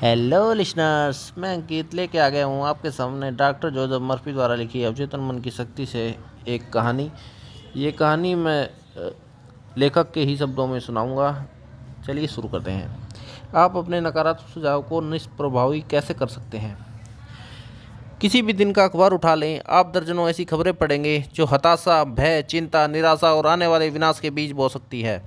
Hello listeners, मैं अंकित लेके आ गया हूँ आपके सामने डॉक्टर जोसेफ मर्फी द्वारा लिखी अवचेतन मन की शक्ति से एक कहानी। ये कहानी मैं लेखक के ही शब्दों में सुनाऊंगा। चलिए शुरू करते हैं। आप अपने नकारात्मक सुझाव को निष्प्रभावी कैसे कर सकते हैं। किसी भी दिन का अखबार उठा लें, आप दर्जनों ऐसी खबरें पढ़ेंगे जो हताशा, भय, चिंता, निराशा और आने वाले विनाश के बीज बो सकती है।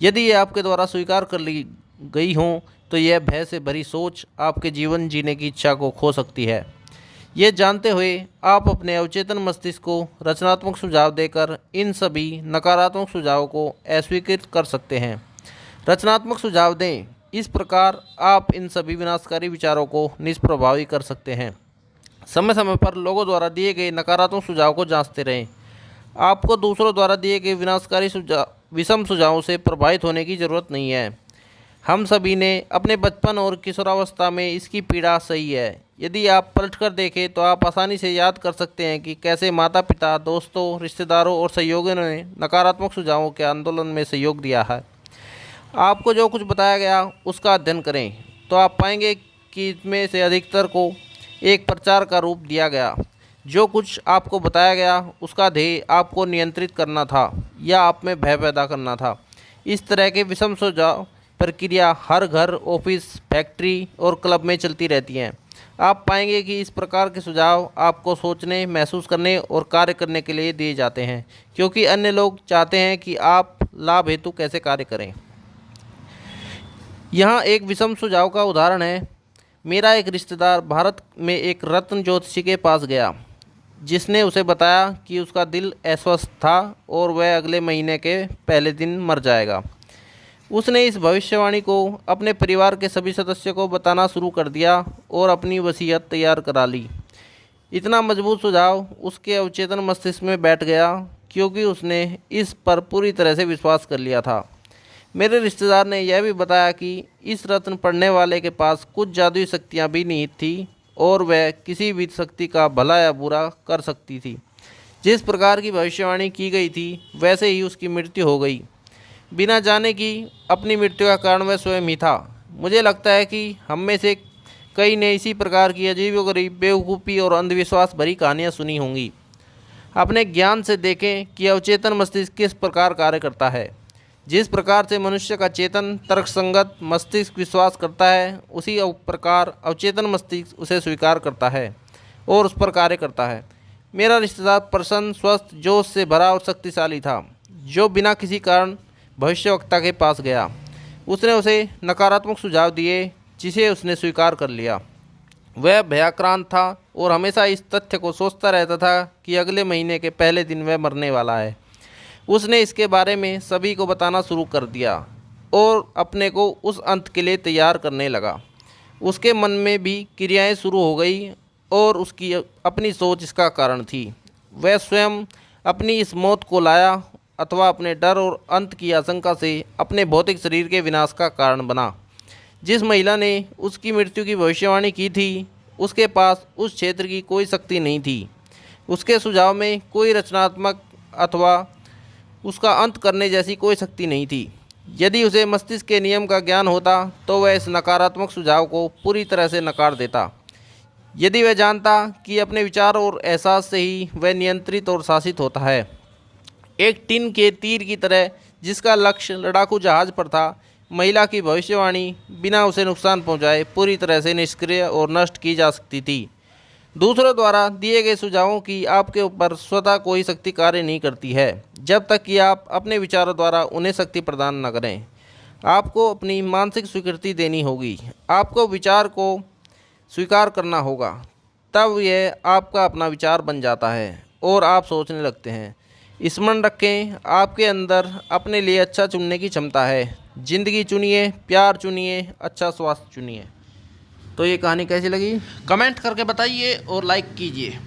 यदि ये आपके द्वारा स्वीकार कर ली गई हों तो यह भय से भरी सोच आपके जीवन जीने की इच्छा को खो सकती है। ये जानते हुए आप अपने अवचेतन मस्तिष्क को रचनात्मक सुझाव देकर इन सभी नकारात्मक सुझावों को अस्वीकृत कर सकते हैं। रचनात्मक सुझाव दें। इस प्रकार आप इन सभी विनाशकारी विचारों को निष्प्रभावी कर सकते हैं। समय समय पर लोगों द्वारा दिए गए नकारात्मक सुझाव को जांचते रहें। आपको दूसरों द्वारा दिए गए विनाशकारी विषम सुझावों से प्रभावित होने की ज़रूरत नहीं है। हम सभी ने अपने बचपन और किशोरावस्था में इसकी पीड़ा सही है। यदि आप पलटकर देखें तो आप आसानी से याद कर सकते हैं कि कैसे माता पिता, दोस्तों, रिश्तेदारों और सहयोगियों ने नकारात्मक सुझावों के आंदोलन में सहयोग दिया है। आपको जो कुछ बताया गया उसका अध्ययन करें तो आप पाएंगे कि इसमें से अधिकतर को एक प्रचार का रूप दिया गया। जो कुछ आपको बताया गया उसका ध्येय आपको नियंत्रित करना था या आप में भय पैदा करना था। इस तरह के विषम सुझाव प्रक्रिया हर घर, ऑफिस, फैक्ट्री और क्लब में चलती रहती हैं। आप पाएंगे कि इस प्रकार के सुझाव आपको सोचने, महसूस करने और कार्य करने के लिए दिए जाते हैं, क्योंकि अन्य लोग चाहते हैं कि आप लाभ हेतु कैसे कार्य करें। यहाँ एक विषम सुझाव का उदाहरण है। मेरा एक रिश्तेदार भारत में एक रत्न ज्योतिषी के पास गया, जिसने उसे बताया कि उसका दिल अस्वस्थ था और वह अगले महीने के पहले दिन मर जाएगा। उसने इस भविष्यवाणी को अपने परिवार के सभी सदस्यों को बताना शुरू कर दिया और अपनी वसीयत तैयार करा ली। इतना मजबूत सुझाव उसके अवचेतन मस्तिष्क में बैठ गया क्योंकि उसने इस पर पूरी तरह से विश्वास कर लिया था। मेरे रिश्तेदार ने यह भी बताया कि इस रत्न पढ़ने वाले के पास कुछ जादुई शक्तियाँ भी निहित थी और वह किसी भी शक्ति का भला या बुरा कर सकती थी। जिस प्रकार की भविष्यवाणी की गई थी वैसे ही उसकी मृत्यु हो गई, बिना जाने कि अपनी मृत्यु का कारण वह स्वयं ही था। मुझे लगता है कि हम में से कई ने इसी प्रकार की अजीबोगरीब, बेवकूफ़ी और अंधविश्वास भरी कहानियाँ सुनी होंगी। अपने ज्ञान से देखें कि अवचेतन मस्तिष्क किस प्रकार कार्य करता है। जिस प्रकार से मनुष्य का चेतन तर्कसंगत मस्तिष्क विश्वास करता है, उसी प्रकार अवचेतन मस्तिष्क उसे स्वीकार करता है और उस पर कार्य करता है। मेरा रिश्तेदार प्रसन्न, स्वस्थ, जोश से भरा और शक्तिशाली था, जो बिना किसी कारण भविष्यवक्ता के पास गया। उसने उसे नकारात्मक सुझाव दिए, जिसे उसने स्वीकार कर लिया। वह भयाक्रांत था और हमेशा इस तथ्य को सोचता रहता था कि अगले महीने के पहले दिन वह मरने वाला है। उसने इसके बारे में सभी को बताना शुरू कर दिया और अपने को उस अंत के लिए तैयार करने लगा। उसके मन में भी क्रियाएं शुरू हो गई और उसकी अपनी सोच इसका कारण थी। वह स्वयं अपनी इस मौत को लाया अथवा अपने डर और अंत की आशंका से अपने भौतिक शरीर के विनाश का कारण बना। जिस महिला ने उसकी मृत्यु की भविष्यवाणी की थी, उसके पास उस क्षेत्र की कोई शक्ति नहीं थी। उसके सुझाव में कोई रचनात्मक अथवा उसका अंत करने जैसी कोई शक्ति नहीं थी। यदि उसे मस्तिष्क के नियम का ज्ञान होता तो वह इस नकारात्मक सुझाव को पूरी तरह से नकार देता। यदि वह जानता कि अपने विचार और एहसास से ही वह नियंत्रित और शासित होता है। एक टिन के तीर की तरह जिसका लक्ष्य लड़ाकू जहाज पर था, महिला की भविष्यवाणी बिना उसे नुकसान पहुंचाए पूरी तरह से निष्क्रिय और नष्ट की जा सकती थी। दूसरों द्वारा दिए गए सुझावों की आपके ऊपर स्वतः कोई शक्ति कार्य नहीं करती है, जब तक कि आप अपने विचारों द्वारा उन्हें शक्ति प्रदान न करें। आपको अपनी मानसिक स्वीकृति देनी होगी। आपको विचार को स्वीकार करना होगा, तब यह आपका अपना विचार बन जाता है और आप सोचने लगते हैं। स्मरण रखें, आपके अंदर अपने लिए अच्छा चुनने की क्षमता है। ज़िंदगी चुनिए, प्यार चुनिए, अच्छा स्वास्थ्य चुनिए। तो ये कहानी कैसी लगी कमेंट करके बताइए और लाइक कीजिए।